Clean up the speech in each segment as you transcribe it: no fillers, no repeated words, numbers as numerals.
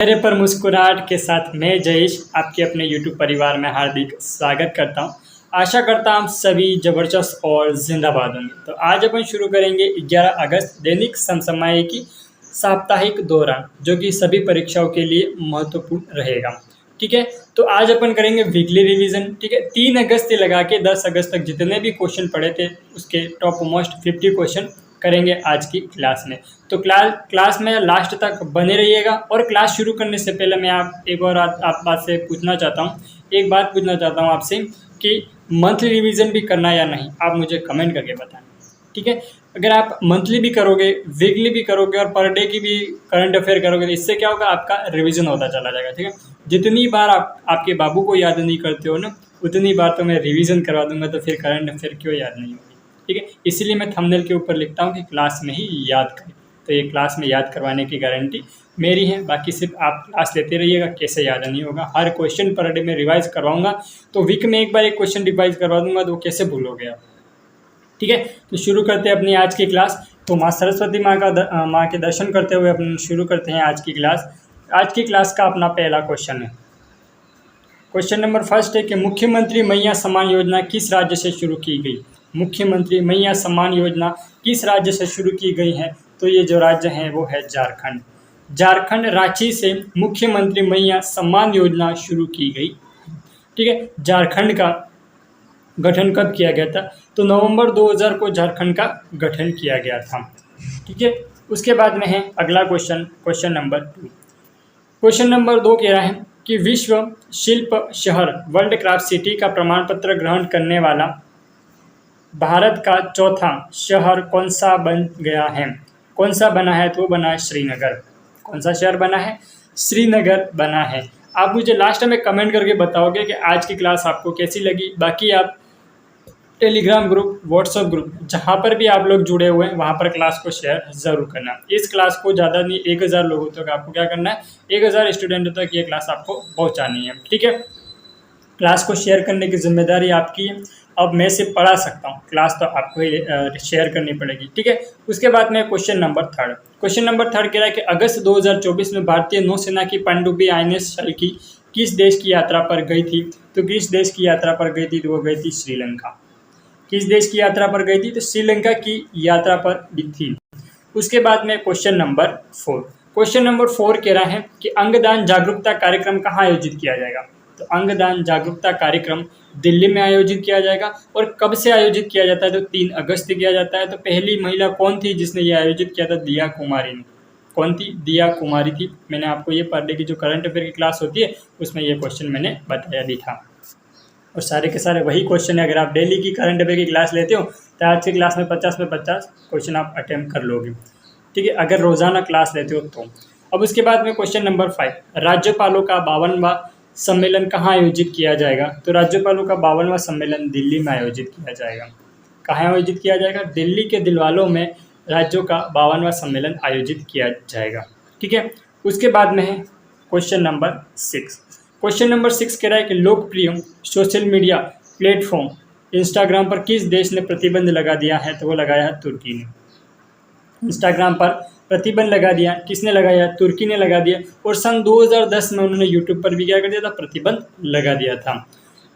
चेहरे पर मुस्कुराहट के साथ मैं जयेश आपके अपने YouTube परिवार में हार्दिक स्वागत करता हूं। आशा करता हूं सभी जबरदस्त और जिंदाबाद होंगे। तो आज अपन शुरू करेंगे 11 अगस्त दैनिक समसामयिकी साप्ताहिक दौरान, जो कि सभी परीक्षाओं के लिए महत्वपूर्ण रहेगा। ठीक है, तो आज अपन करेंगे वीकली रिवीजन। ठीक है, 3 अगस्त से लगा के 10 अगस्त तक जितने भी क्वेश्चन पढ़े थे उसके टॉप मोस्ट 50 क्वेश्चन करेंगे आज की क्लास में। तो क्लास में लास्ट तक बने रहिएगा। और क्लास शुरू करने से पहले मैं एक और आप बात से पूछना चाहता हूँ, एक बात पूछना चाहता हूँ आपसे कि मंथली रिवीजन भी करना या नहीं, आप मुझे कमेंट करके बताएं। ठीक है, अगर आप मंथली भी करोगे, वीकली भी करोगे और पर डे की भी करंट अफेयर करोगे तो इससे क्या होगा, आपका रिवीजन होता चला जाएगा। ठीक है, जितनी बार आप आपके बाबू को याद नहीं करते हो ना, उतनी बार तो मैं रिवीजन करवा दूंगा, तो फिर करंट अफेयर क्यों याद नहीं होगी। ठीक है, इसीलिए मैं थंबनेल के ऊपर लिखता हूँ कि क्लास में ही याद करें। तो ये क्लास में याद करवाने की गारंटी मेरी है, बाकी सिर्फ आप क्लास लेते रहिएगा, कैसे याद नहीं होगा। हर क्वेश्चन पर डे में रिवाइज करवाऊंगा, तो वीक में एक बार एक क्वेश्चन रिवाइज करवा दूंगा, तो कैसे भूलोगे आप। ठीक है, तो शुरू करते हैं अपनी आज की क्लास। तो माँ सरस्वती माँ के दर्शन करते हुए अपन शुरू करते हैं आज की क्लास। आज की क्लास का अपना पहला क्वेश्चन है। क्वेश्चन नंबर फर्स्ट है कि मुख्यमंत्री मैया सम्मान योजना किस राज्य से शुरू की गई। मुख्यमंत्री मैया सम्मान योजना किस राज्य से शुरू की गई है, तो ये जो राज्य है वो है झारखंड। झारखंड रांची से मुख्यमंत्री मैया सम्मान योजना शुरू की गई। ठीक है, झारखंड का गठन कब किया गया था, तो नवंबर 2000 को झारखंड का गठन किया गया था। ठीक है, उसके बाद में है अगला question, question number 2। Question number 2 कह रहा है कि विश्व शिल्प शहर वर्ल्ड क्राफ्ट सिटी का प्रमाण पत्र ग्रहण करने वाला भारत का चौथा शहर कौन सा बन गया है, कौन सा बना है, तो वो बना है श्रीनगर। कौन सा शहर बना है, श्रीनगर बना है। आप मुझे लास्ट में कमेंट करके बताओगे कि आज की क्लास आपको कैसी लगी। बाकी आप टेलीग्राम ग्रुप, व्हाट्सएप ग्रुप, जहाँ पर भी आप लोग जुड़े हुए हैं वहाँ पर क्लास को शेयर ज़रूर करना। इस क्लास को ज़्यादा नहीं 1000 लोगों तक आपको क्या करना है, 1000 स्टूडेंटों तक ये क्लास आपको पहुँचानी है। ठीक है, क्लास को शेयर करने की जिम्मेदारी आपकी है। अब मैं सिर्फ पढ़ा सकता हूँ, क्लास तो आपको ही शेयर करनी पड़ेगी। ठीक है, उसके बाद में क्वेश्चन नंबर 3। क्वेश्चन नंबर 3 कह रहा है कि अगस्त 2024 में भारतीय नौसेना की पनडुब्बी INS शल्की किस देश की यात्रा पर गई थी, तो किस देश की यात्रा पर गई थी, तो वो गई थी श्रीलंका। किस देश की यात्रा पर गई थी, तो श्रीलंका की यात्रा पर थी। उसके बाद में क्वेश्चन नंबर 4। क्वेश्चन नंबर 4 कह रहा है कि अंगदान जागरूकता कार्यक्रम कहाँ आयोजित किया जाएगा, तो अंगदान जागरूकता कार्यक्रम दिल्ली में आयोजित किया जाएगा। और कब से आयोजित किया जाता है, तो 3 अगस्त से किया जाता है। तो पहली महिला कौन थी जिसने ये आयोजित किया था, दिया कुमारी ने। कौन थी, दिया कुमारी थी। मैंने आपको ये पर डे की जो करंट अफेयर की क्लास होती है उसमें ये क्वेश्चन मैंने बताया भी था। और सारे के सारे वही क्वेश्चन है। अगर आप डेली की करंट अफेयर की क्लास लेते हो तो आज की क्लास में 50 में 50 क्वेश्चन आप अटेम्प्ट कर लोगे। ठीक है, अगर रोजाना क्लास लेते हो तो। अब उसके बाद में क्वेश्चन नंबर 5, राज्यपालों का 52वां सम्मेलन कहाँ आयोजित किया जाएगा, तो राज्यपालों का 52वां सम्मेलन दिल्ली में आयोजित किया जाएगा। कहाँ आयोजित किया जाएगा, दिल्ली के दिलवालों में राज्यों का 52वां सम्मेलन आयोजित किया जाएगा। ठीक है, उसके बाद में है क्वेश्चन नंबर 6। क्वेश्चन नंबर 6 कह रहा है कि लोकप्रिय सोशल मीडिया प्लेटफॉर्म इंस्टाग्राम पर किस देश ने प्रतिबंध लगा दिया है, तो वो लगाया है तुर्की ने। इंस्टाग्राम पर प्रतिबंध लगा दिया, किसने लगाया, तुर्की ने लगा दिया। और सन 2010 में उन्होंने यूट्यूब पर भी क्या कर दिया था, प्रतिबंध लगा दिया था।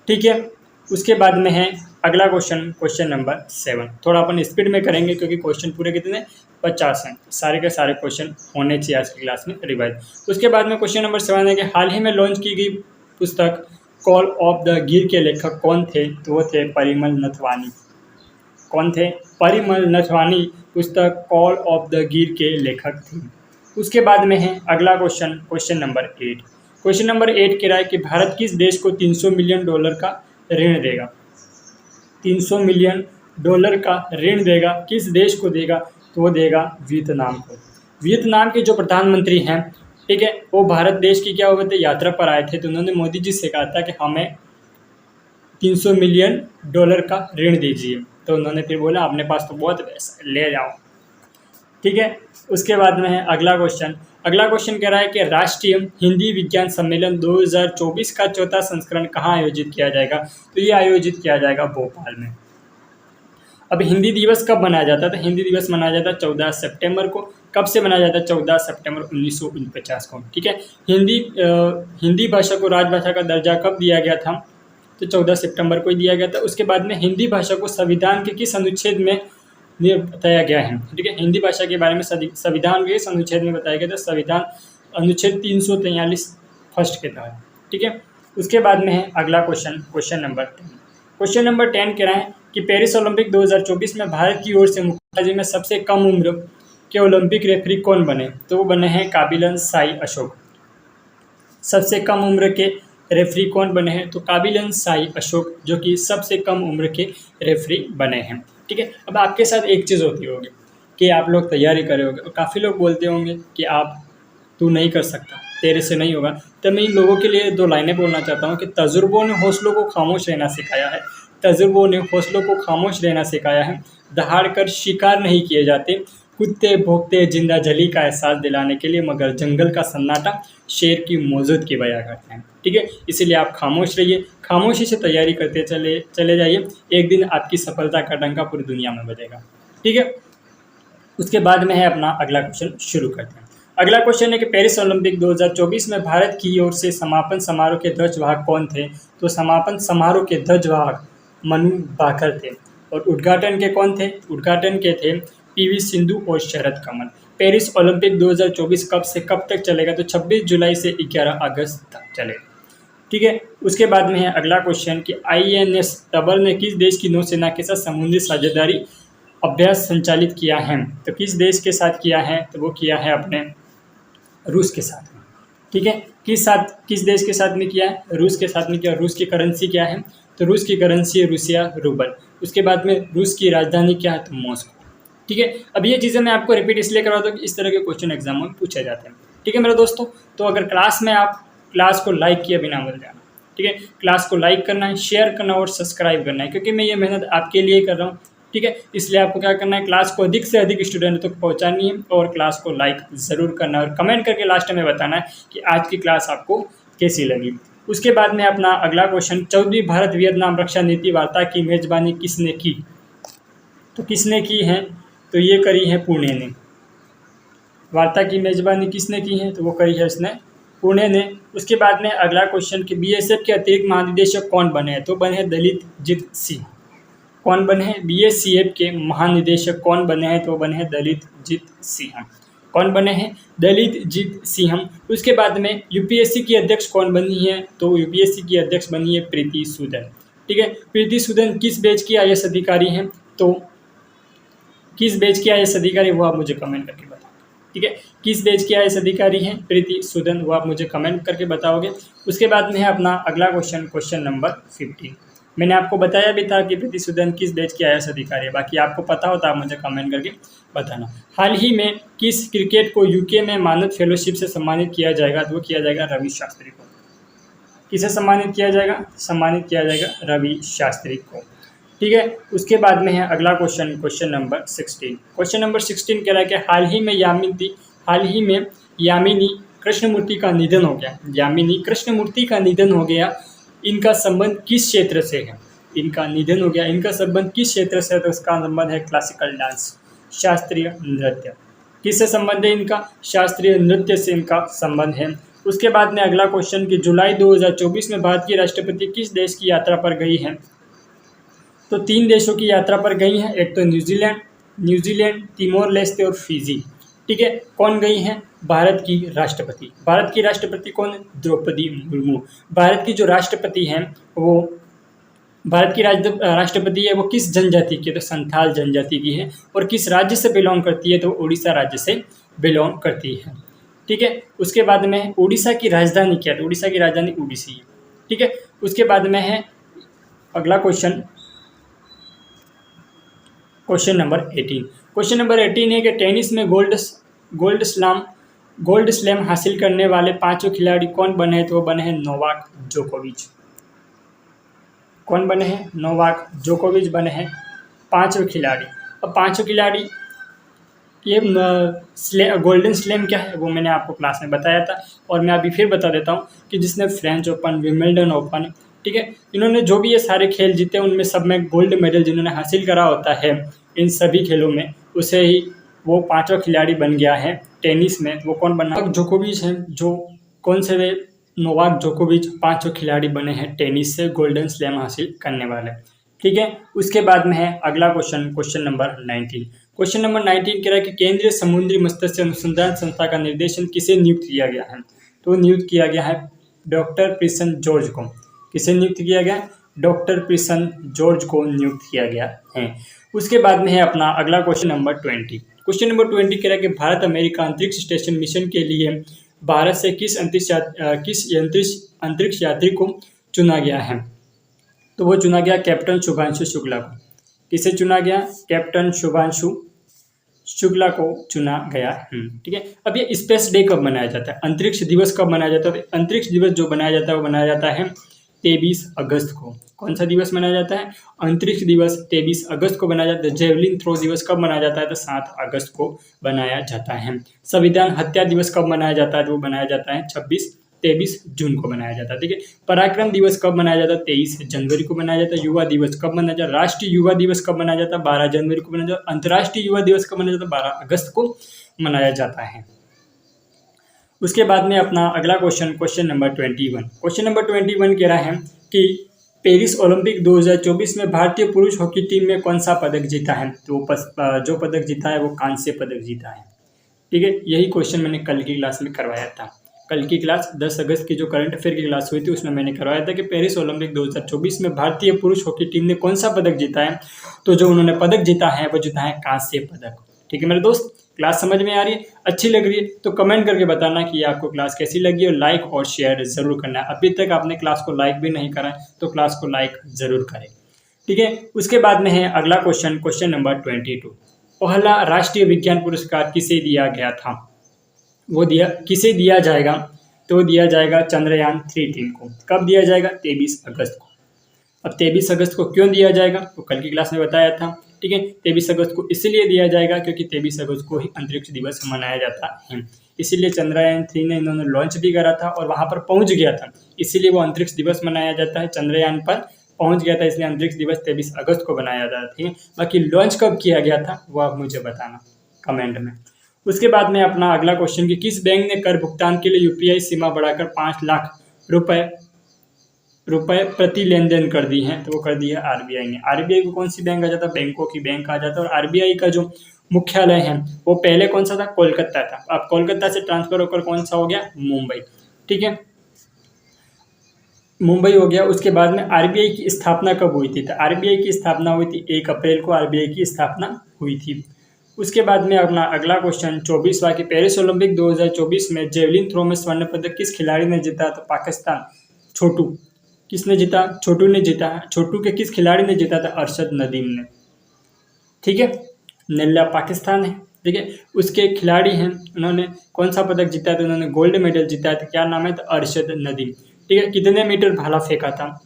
ठीक है, उसके बाद में है अगला क्वेश्चन, क्वेश्चन नंबर 7। थोड़ा अपन स्पीड में करेंगे क्योंकि क्वेश्चन पूरे कितने 50 हैं, सारे के सारे क्वेश्चन होने चाहिए आज की क्लास में रिवाइज। उसके बाद में क्वेश्चन नंबर 7 है कि हाल ही में लॉन्च की गई पुस्तक कॉल ऑफ द गिर के लेखक कौन थे, तो वो थे परिमल नथवानी। कौन थे, परिमल नथवानी पुस्तक कॉल ऑफ द गिर के लेखक थे। उसके बाद में है अगला question, question number 8। Question number 8 कह रहा है कि भारत किस देश को $300 मिलियन का ऋण देगा। $300 मिलियन का ऋण देगा, किस देश को देगा, तो वो देगा वियतनाम को। वियतनाम के जो प्रधानमंत्री हैं, ठीक है, वो भारत देश की क्या हुए थे, यात्रा पर आए थे। तो उन्होंने मोदी जी से कहा था कि हमें $300 मिलियन का ऋण दीजिए। तो उन्होंने फिर बोला अपने पास तो बहुत पैसा, ले जाओ। ठीक है, उसके बाद में है अगला क्वेश्चन। अगला क्वेश्चन कह रहा है कि राष्ट्रीय हिंदी विज्ञान सम्मेलन 2024 का चौथा संस्करण कहाँ आयोजित किया जाएगा, तो ये आयोजित किया जाएगा भोपाल में। अब हिंदी दिवस कब मनाया जाता है? तो हिंदी दिवस मनाया जाता है 14 सितंबर को। कब से मनाया जाता है? 14 सितंबर 1949 को। ठीक है। हिंदी भाषा को राजभाषा का दर्जा कब दिया गया था? तो 14 सितंबर को ही दिया गया था। उसके बाद में हिंदी भाषा को संविधान के किस अनुच्छेद में बताया गया है? ठीक है। हिंदी भाषा के बारे में संविधान के इस अनुच्छेद में बताया गया था, संविधान अनुच्छेद 343 फर्स्ट के तहत। ठीक है। उसके बाद में है अगला क्वेश्चन नंबर 10। क्वेश्चन नंबर 10 कह रहा है कि पेरिस ओलंपिक 2024 में भारत की ओर से मुक्केबाजी में सबसे कम उम्र के ओलंपिक रेफरी कौन बने? तो वो बने हैं काबिलन साई अशोक। सबसे कम उम्र के रेफरी कौन बने हैं? तो काबिलन साई अशोक, जो कि सबसे कम उम्र के रेफरी बने हैं। ठीक है। अब आपके साथ एक चीज़ होती होगी कि आप लोग तैयारी कर रहे होंगे और काफ़ी लोग बोलते होंगे कि तू नहीं कर सकता, तेरे से नहीं होगा। तो मैं इन लोगों के लिए 2 लाइनें बोलना चाहता हूँ कि तजुर्बों ने हौसलों को खामोश रहना सिखाया है। तजुर्बों ने हौसलों को खामोश रहना सिखाया है। दहाड़ कर शिकार नहीं किए जाते, कुत्ते भोंकते जिंदा जली का एहसास दिलाने के लिए, मगर जंगल का सन्नाटा शेर की मौजूदगी बयां करते हैं। ठीक है। इसीलिए आप खामोश रहिए, खामोशी से तैयारी करते चले जाइए। एक दिन आपकी सफलता का डंका पूरी दुनिया में बजेगा। ठीक है। उसके बाद में है अपना अगला क्वेश्चन शुरू करते हैं। अगला क्वेश्चन है कि पेरिस ओलंपिक 2024 में भारत की ओर से समापन समारोह के ध्वजवाहक कौन थे? तो समापन समारोह के ध्वजवाहक मनु भाकर थे। और उद्घाटन के कौन थे? उद्घाटन के थे पीवी सिंधु और शरद कमल। पेरिस ओलंपिक 2024 कब से कब तक चलेगा? तो 26 जुलाई से 11 अगस्त तक चलेगा। ठीक है। उसके बाद में है अगला क्वेश्चन कि INS तबर ने किस देश की नौसेना के साथ समुद्री साझेदारी अभ्यास संचालित किया है? तो किस देश के साथ किया है? तो वो किया है अपने रूस के साथ में। ठीक है। किस देश के साथ में किया है? रूस के साथ में किया। रूस की करेंसी क्या है? तो रूस की करेंसी है रूसिया रूबल। उसके बाद में रूस की राजधानी क्या है? तो मॉस्को। ठीक है। अब ये चीज़ें मैं आपको रिपीट इसलिए करवाता हूँ कि इस तरह के क्वेश्चन एग्जाम में पूछे जाते हैं। ठीक है मेरे दोस्तों। तो अगर क्लास में आप क्लास को लाइक किए बिना मत जाना। ठीक है। क्लास को लाइक करना है, शेयर करना और सब्सक्राइब करना है, क्योंकि मैं ये मेहनत आपके लिए कर रहा हूँ। ठीक है। इसलिए आपको क्या करना है, क्लास को अधिक से अधिक स्टूडेंट तक पहुंचानी है और क्लास को लाइक ज़रूर करना है और कमेंट करके लास्ट में बताना है कि आज की क्लास आपको कैसी लगी। उसके बाद में अपना अगला क्वेश्चन, 14वीं भारत वियतनाम रक्षा नीति वार्ता की मेजबानी किसने की? तो किसने की है? तो ये करी है पुणे ने। वार्ता की मेजबानी किसने की है? तो वो करी है उसने पुणे ने। उसके बाद में अगला क्वेश्चन कि BSF के अतिरिक्त महानिदेशक कौन बने हैं? तो बने हैं दलितजीत सिंह। कौन बने हैं? BSF के महानिदेशक कौन बने हैं? तो बने हैं दलितजीत सिंह। कौन बने हैं? दलितजीत सिंह। उसके बाद में UPSC की अध्यक्ष कौन बनी है? तो UPSC की अध्यक्ष बनी है प्रीति सूदन। ठीक है। प्रीति सूदन किस बैच की IAS अधिकारी हैं? तो किस बैच की IAS अधिकारी, वो आप मुझे कमेंट करके बताओ। ठीक है। किस बैच की IAS अधिकारी हैं प्रीति सूदन, वो आप मुझे कमेंट करके बताओगे। उसके बाद में है अपना अगला क्वेश्चन नंबर 15। मैंने आपको बताया भी था कि प्रीति सूदन किस बैच की IAS अधिकारी है, बाकी आपको पता हो तो आप मुझे कमेंट करके बताना। हाल ही में किस क्रिकेट को UK में मानद फेलोशिप से सम्मानित किया जाएगा? तो वो किया जाएगा रवि शास्त्री को। किसे सम्मानित किया जाएगा? सम्मानित किया जाएगा रवि शास्त्री को। ठीक है। उसके बाद में है अगला क्वेश्चन नंबर 16। क्वेश्चन नंबर 16 कह रहा है कि हाल ही में यामिनी कृष्णमूर्ति का निधन हो गया। यामिनी कृष्णमूर्ति का निधन हो गया। इनका संबंध किस क्षेत्र से है? इनका निधन हो गया, इनका संबंध किस क्षेत्र से है? तो उसका संबंध है क्लासिकल डांस, शास्त्रीय नृत्य। किससे संबंध है इनका? शास्त्रीय नृत्य से इनका संबंध है। उसके बाद में अगला क्वेश्चन कि जुलाई 2024 में भारत की राष्ट्रपति किस देश की यात्रा पर गई है? तो 3 देशों की यात्रा पर गई हैं। एक तो न्यूजीलैंड, तिमोर लेस्ते और फिजी। ठीक है। कौन गई हैं? भारत की राष्ट्रपति। भारत की राष्ट्रपति कौन है? द्रौपदी मुर्मू। भारत की जो राष्ट्रपति हैं वो भारत की राष्ट्रपति है वो किस जनजाति की? तो संथाल जनजाति की है। और किस राज्य से बिलोंग करती है? तो उड़ीसा राज्य से बिलोंग करती है। ठीक है। उसके बाद में उड़ीसा की राजधानी क्या है? तो उड़ीसा की राजधानी ओडिसी है। ठीक है। उसके बाद में है अगला क्वेश्चन नंबर 18। क्वेश्चन नंबर 18 है कि टेनिस में गोल्ड स्लैम हासिल करने वाले 5वें खिलाड़ी कौन बने हैं? तो वो बने हैं नोवाक जोकोविच। कौन बने हैं? नोवाक जोकोविच बने हैं 5वें खिलाड़ी। अब 5वें खिलाड़ी ये गोल्डन स्लैम क्या है वो मैंने आपको क्लास में बताया था और मैं अभी फिर बता देता हूँ कि जिसने फ्रेंच ओपन, विंबलडन ओपन, ठीक है। इन्होंने जो भी ये सारे खेल जीते उनमें सब में गोल्ड मेडल जिन्होंने हासिल करा होता है इन सभी खेलों में, उसे ही वो पांचवा खिलाड़ी बन गया है टेनिस में। वो कौन बना? जोकोविच है, जो कौन से वे नोवाक जोकोविच पांचों खिलाड़ी बने हैं टेनिस से गोल्डन स्लैम हासिल करने वाले। ठीक है। उसके बाद में है अगला question, question number 19। Question number 19 कह रहा है कि केंद्रीय समुद्री मत्स्य अनुसंधान संस्था का निर्देशन किसे नियुक्त किया गया है? तो नियुक्त किया गया है डॉक्टर प्रिसन जॉर्ज को। किसे नियुक्त किया गया? डॉक्टर प्रिसन जॉर्ज को नियुक्त किया गया है। उसके बाद में है अपना अगला क्वेश्चन नंबर 20। क्वेश्चन नंबर 20 कह रहा है कि भारत अमेरिका अंतरिक्ष स्टेशन मिशन के लिए भारत से किस अंतरिक्ष यात्री को चुना गया है? तो वो चुना गया कैप्टन शुभांशु शुक्ला को। किसे चुना गया? कैप्टन शुभांशु शुक्ला को चुना गया। ठीक है। अब ये स्पेस डे कब मनाया जाता है? अंतरिक्ष दिवस कब मनाया जाता है? अंतरिक्ष दिवस जो मनाया जाता है वो मनाया जाता है 23 अगस्त को। कौन सा दिवस मनाया जाता है? अंतरिक्ष दिवस 23 अगस्त को मनाया जाता है। जेवलिन थ्रो दिवस कब मनाया जाता है? तो 7 अगस्त को मनाया जाता है। संविधान हत्या दिवस कब मनाया जाता है? तो वो मनाया जाता है 23 जून को मनाया जाता है। ठीक है। पराक्रम दिवस कब मनाया जाता है? 23 जनवरी को मनाया जाता है। युवा दिवस कब मनाया जाता है? राष्ट्रीय युवा दिवस कब मनाया जाता है? 12 जनवरी को मनाया जाता है। अंतर्राष्ट्रीय युवा दिवस कब मनाया जाता है? 12 अगस्त को मनाया जाता है। उसके बाद में अपना अगला question, question number 21। Question number 21 कह रहा है कि पेरिस ओलंपिक 2024 में भारतीय पुरुष हॉकी टीम में कौन सा पदक जीता है? तो जो पदक जीता है वो कांस्य पदक जीता है। ठीक है। यही क्वेश्चन मैंने कल की क्लास में करवाया था। कल की क्लास 10 अगस्त की जो करंट अफेयर की क्लास हुई थी उसमें मैंने करवाया था कि पेरिस ओलंपिक 2024 में भारतीय पुरुष हॉकी टीम ने कौन सा पदक जीता है? तो जो उन्होंने पदक जीता है वो जीता है कांस्य पदक। ठीक है मेरे दोस्त, क्लास समझ में आ रही है, अच्छी लग रही है तो कमेंट करके बताना कि आपको क्लास कैसी लगी, और लाइक और शेयर जरूर करना है। अभी तक आपने क्लास को लाइक भी नहीं करा है तो क्लास को लाइक जरूर करें। ठीक है। उसके बाद में है अगला क्वेश्चन, क्वेश्चन नंबर 22। पहला राष्ट्रीय विज्ञान पुरस्कार किसे दिया गया था? वो किसे दिया जाएगा? तो दिया जाएगा चंद्रयान 3 टीम को। कब दिया जाएगा? 23 अगस्त को। अब 23 अगस्त को क्यों दिया जाएगा? तो कल की क्लास में बताया था। ठीक है। 23 अगस्त को इसलिए दिया जाएगा क्योंकि 23 अगस्त को ही अंतरिक्ष दिवस मनाया जाता है। इसीलिए चंद्रयान 3 ने इन्होंने लॉन्च भी करा था और वहां पर पहुंच गया था, इसीलिए वो अंतरिक्ष दिवस मनाया जाता है। चंद्रयान पर पहुंच गया था इसलिए अंतरिक्ष दिवस 23 अगस्त को मनाया जाता है। बाकी लॉन्च कब किया गया था वो आप मुझे बताना कमेंट में। उसके बाद में अपना अगला क्वेश्चन कि किस बैंक ने कर भुगतान के लिए यूपीआई सीमा बढ़ाकर 5 लाख रुपए प्रति लेन देन कर दी है? तो वो कर दी है आरबीआई ने। आरबीआई को कौन सी बैंक आ जाता है? बैंकों की बैंक आ जाता है। और आरबीआई का जो मुख्यालय है वो पहले कौन सा था? कोलकाता था। अब कोलकाता से ट्रांसफर होकर कौन सा हो गया? मुंबई। ठीक है, मुंबई हो गया। उसके बाद में आरबीआई की स्थापना कब हुई थी? तो आरबीआई की स्थापना हुई थी 1 अप्रैल को आरबीआई की स्थापना हुई थी। उसके बाद में अपना अगला क्वेश्चन 24वां कि पेरिस ओलंपिक 2024 में जेवलिन थ्रो में स्वर्ण पदक किस खिलाड़ी ने जीता? तो पाकिस्तान, छोटू। किसने जीता? छोटू ने जीता। छोटू के किस खिलाड़ी ने जीता था? अरशद नदीम ने। ठीक है, नेल्ला पाकिस्तान है। ठीक है, उसके खिलाड़ी हैं, उन्होंने कौन सा पदक जीता है? तो उन्होंने गोल्ड मेडल जीता है। तो क्या नाम है? तो अरशद नदीम। ठीक है, कितने मीटर भाला फेंका था?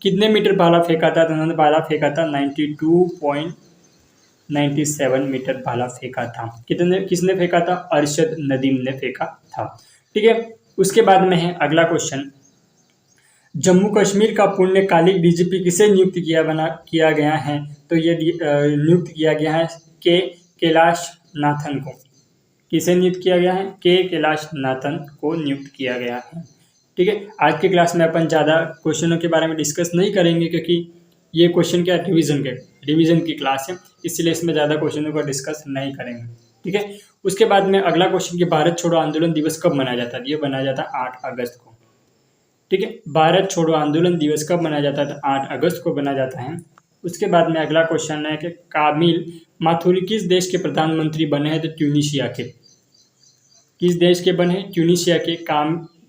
कितने मीटर भाला फेंका था? तो उन्होंने भाला फेंका था 92.97 मीटर भाला फेंका था। किसने फेंका था? अरशद नदीम ने फेंका था। ठीक है, उसके बाद में है अगला क्वेश्चन, जम्मू कश्मीर का पूर्णकालिक डीजीपी किसे नियुक्त किया गया है? तो ये नियुक्त किया गया है के कैलाश नाथन को। किसे नियुक्त किया गया है? के कैलाश नाथन को नियुक्त किया गया है। ठीक है, आज की क्लास में अपन ज़्यादा क्वेश्चनों के बारे में डिस्कस नहीं करेंगे क्योंकि ये क्वेश्चन क्या रिवीजन की क्लास है, इसलिए इसमें ज़्यादा क्वेश्चनों को डिस्कस नहीं करेंगे। ठीक है, उसके बाद में अगला क्वेश्चन कि भारत छोड़ो आंदोलन दिवस कब मनाया जाता है? ये मनाया जाता है 8 अगस्त को। ठीक है, भारत छोड़ो आंदोलन दिवस कब मनाया जाता है? तो 8 अगस्त को मनाया जाता है। उसके बाद में अगला क्वेश्चन है कि कामिल माथुरी किस देश के प्रधानमंत्री बने हैं? तो ट्यूनीशिया के। किस देश के बने हैं? ट्यूनीशिया के।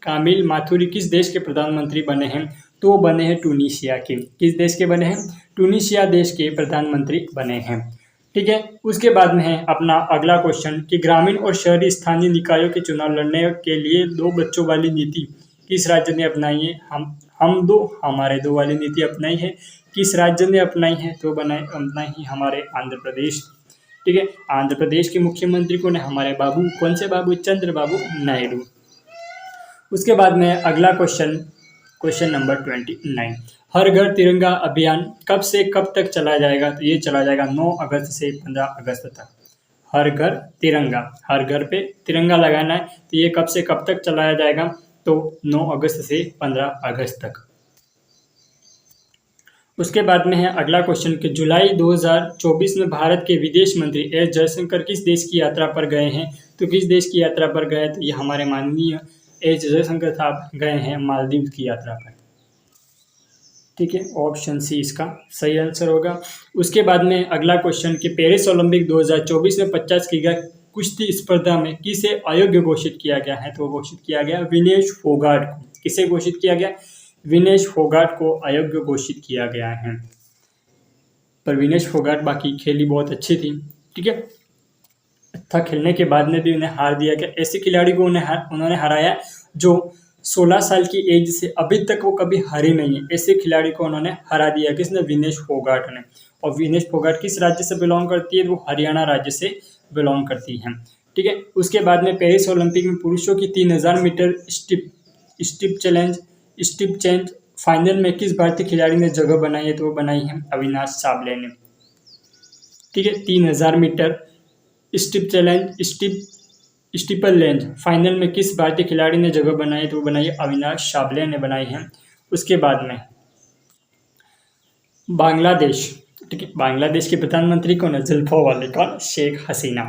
कामिल माथुरी किस देश के प्रधानमंत्री बने हैं? तो वो बने हैं ट्यूनीशिया के। किस देश के बने हैं? ट्यूनीशिया देश के प्रधानमंत्री बने हैं। ठीक है, उसके बाद में है अपना अगला क्वेश्चन कि ग्रामीण और शहरी स्थानीय निकायों के चुनाव लड़ने के लिए 2 बच्चों वाली नीति किस राज्य ने अपनाई है? हम दो हमारे दो वाली नीति अपनाई है। किस राज्य ने अपनाई है? तो अपनाई है हमारे आंध्र प्रदेश। ठीक है, आंध्र प्रदेश के मुख्यमंत्री कौन है? हमारे बाबू, कौन से बाबू? चंद्रबाबू नायडू। उसके बाद में अगला क्वेश्चन क्वेश्चन नंबर 29, हर घर तिरंगा अभियान कब से कब तक चलाया जाएगा? तो ये चला जाएगा 9 अगस्त से 15 अगस्त तक। हर घर तिरंगा, हर घर पे तिरंगा लगाना है, तो ये कब से कब तक चलाया जाएगा? तो 9 अगस्त से 15 अगस्त तक। उसके बाद में है अगला क्वेश्चन कि जुलाई 2024 में भारत के विदेश मंत्री एस जयशंकर किस देश की यात्रा पर गए हैं? तो किस देश की यात्रा पर गए? तो ये हमारे माननीय एस जयशंकर साहब गए हैं मालदीव की यात्रा पर। ठीक है, ऑप्शन सी इसका सही आंसर होगा। उसके बाद में अगला क्वेश्चन कि पेरिस ओलंपिक 2024 में 50 किग्रा कुश्ती स्पर्धा में किसे अयोग्य घोषित किया गया है? तो घोषित किया गया विनेश फोगाट को। किसे घोषित किया गया? विनेश फोगाट को अयोग्य घोषित किया गया है। पर विनेश फोगाट बाकी खेली बहुत अच्छी थी। ठीक है, अच्छा खेलने के बाद में भी उन्हें हार दिया गया। ऐसे खिलाड़ी को उन्होंने हराया जो 16 साल की एज से अभी तक वो कभी हारी नहीं है। ऐसे खिलाड़ी को उन्होंने हरा दिया। किसने? विनेश फोगाट ने। और विनेश फोगाट किस राज्य से बिलोंग करती है? वो हरियाणा राज्य से बिलोंग करती है। ठीक है, उसके बाद में पेरिस ओलंपिक में पुरुषों की 3000 मीटर स्टीप चेंज फाइनल में किस भारतीय खिलाड़ी ने जगह बनाई है? तो वो बनाई है अविनाश साबले ने। ठीक है, 3000 मीटर स्टीपल लेंज फाइनल में किस भारतीय खिलाड़ी ने जगह बनाई है? तो वो बनाई है अविनाश साबले ने बनाई है। उसके बाद में बांग्लादेश। ठीक है, बांग्लादेश के प्रधानमंत्री कौन है? जुल्फो वाली कौन? शेख हसीना।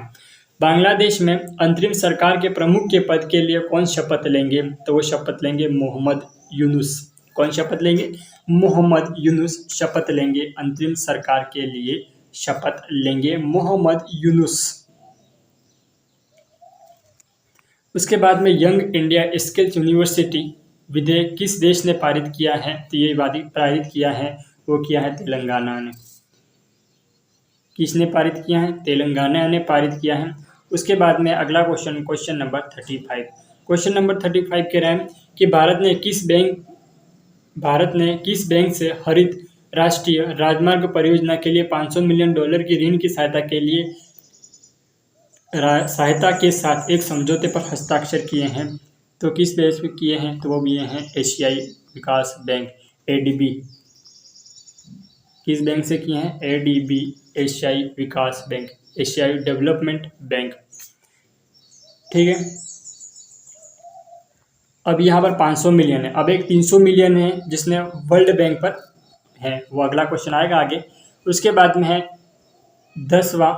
बांग्लादेश में अंतरिम सरकार के प्रमुख के पद के लिए कौन शपथ लेंगे? तो वो शपथ लेंगे मोहम्मद यूनुस। कौन शपथ लेंगे? मोहम्मद यूनुस शपथ लेंगे। अंतरिम सरकार के लिए शपथ लेंगे मोहम्मद यूनुस। उसके बाद में यंग इंडिया स्किल्स यूनिवर्सिटी विधेयक किस देश ने पारित किया है? तो ये पारित किया है, वो किया है तेलंगाना ने। किसने पारित किया है? तेलंगाना ने पारित किया है। उसके बाद में अगला क्वेश्चन नंबर 35। क्वेश्चन नंबर 35 कह रहा है कि भारत ने किस बैंक से हरित राष्ट्रीय राजमार्ग परियोजना के लिए $500 मिलियन की ऋण की सहायता के साथ एक समझौते पर हस्ताक्षर किए हैं? तो किस देश में किए हैं? तो वो भी हैं एशियाई विकास बैंक ADB। किस बैंक से किए हैं? ADB, एशियाई विकास बैंक, एशियाई डेवलपमेंट बैंक। ठीक है, अब यहाँ पर 500 मिलियन है। अब एक 300 मिलियन है जिसने वर्ल्ड बैंक पर है, वो अगला क्वेश्चन आएगा आगे। उसके बाद में है 10वां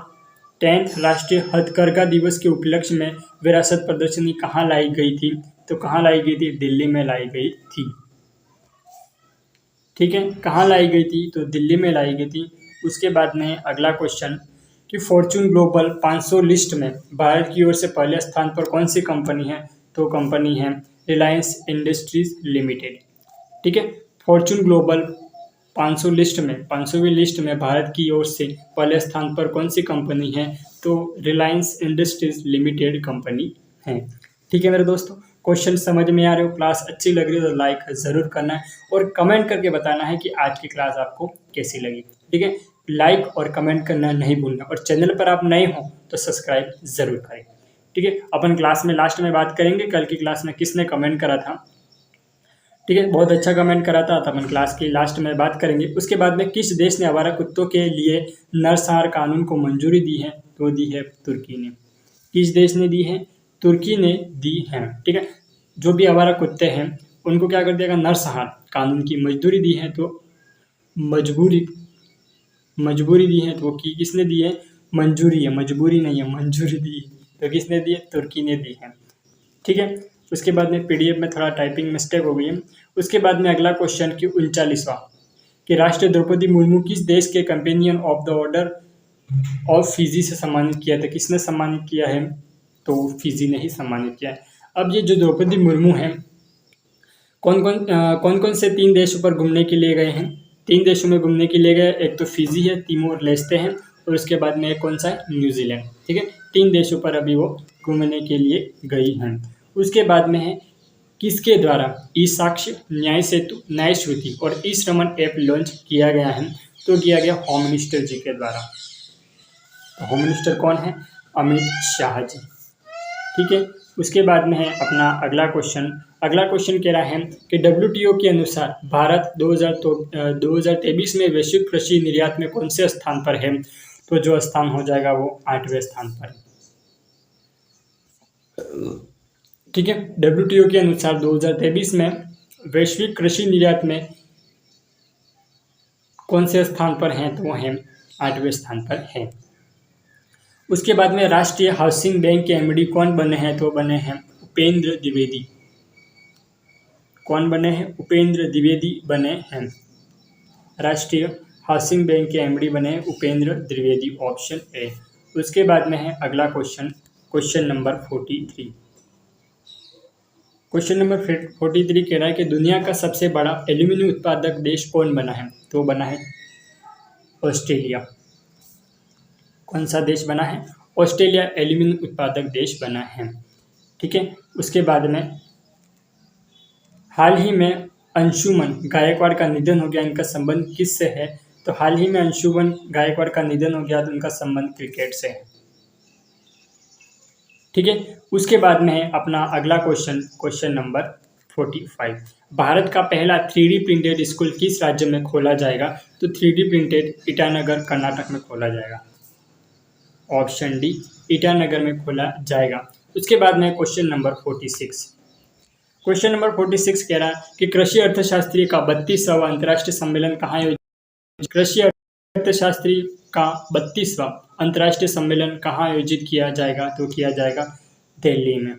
राष्ट्रीय हथकरघा दिवस के उपलक्ष्य में विरासत प्रदर्शनी कहाँ लाई गई थी? तो कहाँ लाई गई थी? दिल्ली में लाई गई थी। ठीक है, कहाँ लाई गई थी? तो दिल्ली में लाई गई थी। उसके बाद में अगला क्वेश्चन कि फॉर्च्यून ग्लोबल 500 लिस्ट में भारत की ओर से पहले स्थान पर कौन सी कंपनी है? तो कंपनी है रिलायंस इंडस्ट्रीज लिमिटेड। ठीक है, फॉर्च्यून ग्लोबल 500 लिस्ट में 500वीं लिस्ट में भारत की ओर से पहले स्थान पर कौन सी कंपनी है? तो रिलायंस इंडस्ट्रीज लिमिटेड कंपनी है। ठीक है मेरे दोस्तों, क्वेश्चन समझ में आ रहे हो? क्लास अच्छी लग रही है तो लाइक ज़रूर करना है और कमेंट करके बताना है कि आज की क्लास आपको कैसी लगी। ठीक है, लाइक और कमेंट करना नहीं भूलना और चैनल पर आप नए हो तो सब्सक्राइब ज़रूर करें। ठीक है, अपन क्लास में लास्ट में बात करेंगे कल की क्लास में किसने कमेंट करा था। ठीक है, बहुत अच्छा कमेंट करा था, तो अपन क्लास की लास्ट में बात करेंगे। उसके बाद में किस देश ने आवारा कुत्तों के लिए नरसंहार कानून को मंजूरी दी है? तो दी है तुर्की ने। किस देश ने दी है? तुर्की ने दी है। ठीक है, जो भी आवारा कुत्ते हैं उनको क्या कर दिया? नरसंहार कानून की मंजूरी दी है। तो मजबूरी दी है, तो वो किसने दी है? मंजूरी है, मजबूरी नहीं है, मंजूरी दी है। तो किसने दी है? तुर्की ने दी है। ठीक है, उसके बाद में PDF में थोड़ा टाइपिंग मिस्टेक हो गई है। उसके बाद में अगला क्वेश्चन कि 39वां कि राष्ट्रपति द्रौपदी मुर्मू किस देश के companion of the order of Fiji से सम्मानित किया था? किसने सम्मानित किया है? तो फिजी ने ही सम्मानित किया है। अब ये जो द्रौपदी मुर्मू हैं कौन कौन से 3 देशों पर घूमने के लिए गए हैं? 3 देशों में घूमने के लिए गए। एक तो फिजी है, तिमोर लेस्ते हैं और उसके बाद में एक कौन सा है? न्यूजीलैंड। ठीक है, 3 देशों पर अभी वो घूमने के लिए गई हैं। उसके बाद में है किसके द्वारा ई साक्ष्य, न्याय सेतु, न्याय श्रुति और ई श्रवण ऐप लॉन्च किया गया है? तो किया गया होम मिनिस्टर जी के द्वारा। तो होम मिनिस्टर कौन है? अमित शाह जी। ठीक है, उसके बाद में है अपना अगला क्वेश्चन अगला क्वेश्चन कह रहा है कि डब्ल्यूटीओ के अनुसार भारत 2023 में वैश्विक कृषि निर्यात में कौन से स्थान पर है? तो जो स्थान हो जाएगा वो 8वें स्थान पर है। ठीक है, डब्ल्यूटीओ के अनुसार 2023 में वैश्विक कृषि निर्यात में कौन से स्थान पर हैं? तो वो हैं 8वें स्थान पर है। उसके बाद में राष्ट्रीय हाउसिंग बैंक के एमडी कौन बने हैं? तो बने हैं उपेंद्र द्विवेदी। कौन बने हैं? उपेंद्र द्विवेदी बने हैं। राष्ट्रीय हाउसिंग बैंक के एमडी बने हैं उपेंद्र द्विवेदी, ऑप्शन ए। उसके बाद में है अगला क्वेश्चन नंबर 43। क्वेश्चन नंबर 43 कह रहा है कि दुनिया का सबसे बड़ा एल्यूमिनियम उत्पादक देश कौन बना है? तो बना है ऑस्ट्रेलिया। कौन सा देश बना है? ऑस्ट्रेलिया एल्यूमिनियम उत्पादक देश बना है। ठीक है, उसके बाद में हाल ही में अंशुमन गायकवाड़ का निधन हो गया, इनका संबंध किससे है? तो हाल ही में अंशुमन गायकवाड़ का निधन हो गया तो उनका संबंध क्रिकेट से है। ठीक है, उसके बाद में है अपना अगला क्वेश्चन नंबर 45। भारत का पहला 3D प्रिंटेड स्कूल किस राज्य में खोला जाएगा? तो 3D प्रिंटेड ईटानगर कर्नाटक में खोला जाएगा, ऑप्शन डी, ईटानगर में खोला जाएगा। उसके बाद में क्वेश्चन नंबर 46। क्वेश्चन नंबर 46 कह रहा है कि कृषि अर्थशास्त्री का 32वां अंतर्राष्ट्रीय सम्मेलन कहाँ आयोजित? कृषि अर्थशास्त्री का 32वां अंतर्राष्ट्रीय सम्मेलन कहाँ आयोजित किया जाएगा? तो किया जाएगा दिल्ली में।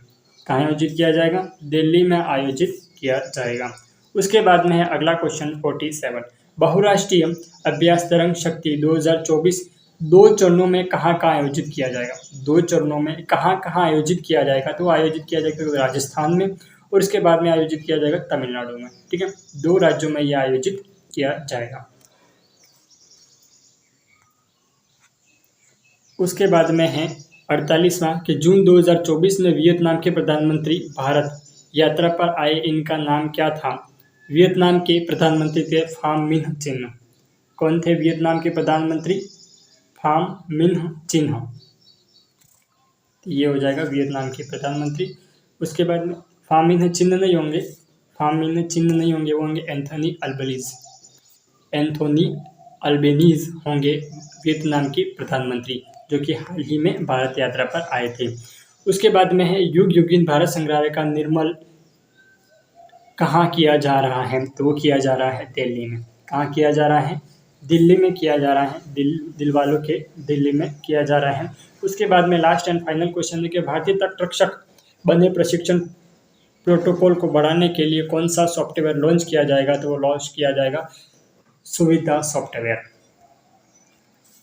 कहाँ आयोजित किया जाएगा? दिल्ली में आयोजित किया जाएगा। उसके बाद में है अगला क्वेश्चन 47। बहुराष्ट्रीय अभ्यास तरंग शक्ति 2024 दो चरणों में कहाँ आयोजित किया जाएगा? 2 चरणों में कहाँ आयोजित किया जाएगा? तो आयोजित किया जाएगा राजस्थान में और उसके बाद में आयोजित किया जाएगा तमिलनाडु में। ठीक है, 2 राज्यों में यह आयोजित किया जाएगा। उसके बाद में है 48वां कि जून 2024 में वियतनाम के प्रधानमंत्री भारत यात्रा पर आए, इनका नाम क्या था? वियतनाम के प्रधानमंत्री थे फाम मिन्ह चिन्ह। कौन थे वियतनाम के प्रधानमंत्री? फाम मिन्ह चिन्ह। ये हो जाएगा वियतनाम के प्रधानमंत्री। उसके बाद में फाम मिन्ह चिन्ह नहीं होंगे, वो होंगे एंथोनी अल्बेनीज होंगे वियतनाम के प्रधानमंत्री, जो कि हाल ही में भारत यात्रा पर आए थे। उसके बाद में है युग युगीन भारत संग्रहालय का निर्माण कहाँ किया जा रहा है? तो वो किया जा रहा है दिल्ली में। कहाँ किया जा रहा है? दिल्ली में किया जा रहा है। दिल वालों के दिल्ली में किया जा रहा है। उसके बाद में लास्ट एंड फाइनल क्वेश्चन है कि भारतीय तटरक्षक बने प्रशिक्षण प्रोटोकॉल को बढ़ाने के लिए कौन सा सॉफ्टवेयर लॉन्च किया जाएगा? तो वो लॉन्च किया जाएगा सुविधा सॉफ्टवेयर।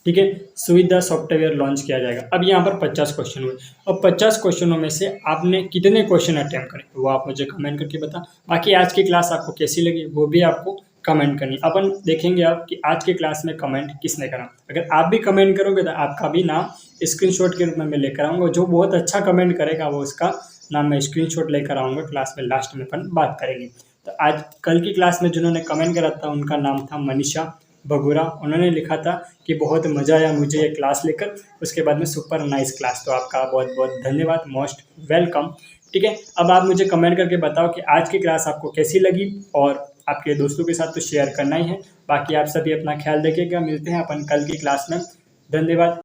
ठीक है, सुविधा सॉफ्टवेयर लॉन्च किया जाएगा। अब यहाँ पर 50 क्वेश्चन हुए और 50 क्वेश्चनों में से आपने कितने क्वेश्चन अटेम्प्ट करे वो आप मुझे कमेंट करके बता। बाकी आज की क्लास आपको कैसी लगी वो भी आपको कमेंट करनी। अपन देखेंगे आप कि आज की क्लास में कमेंट किसने करा। अगर आप भी कमेंट करोगे तो आपका भी नाम स्क्रीनशॉट के रूप में मैं लेकर आऊँगा। जो बहुत अच्छा कमेंट करेगा वो उसका नाम मैं स्क्रीनशॉट लेकर आऊँगा। क्लास में लास्ट में अपन बात करेंगे। तो आज कल की क्लास में जिन्होंने कमेंट करा था उनका नाम था मनीषा बगुरा। उन्होंने लिखा था कि बहुत मज़ा आया मुझे ये क्लास लेकर। उसके बाद में सुपर नाइस क्लास। तो आपका बहुत बहुत धन्यवाद, मोस्ट वेलकम। ठीक है, अब आप मुझे कमेंट करके बताओ कि आज की क्लास आपको कैसी लगी और आपके दोस्तों के साथ तो शेयर करना ही है। बाकी आप सभी अपना ख्याल रखिएगा। मिलते हैं अपन कल की क्लास में। धन्यवाद।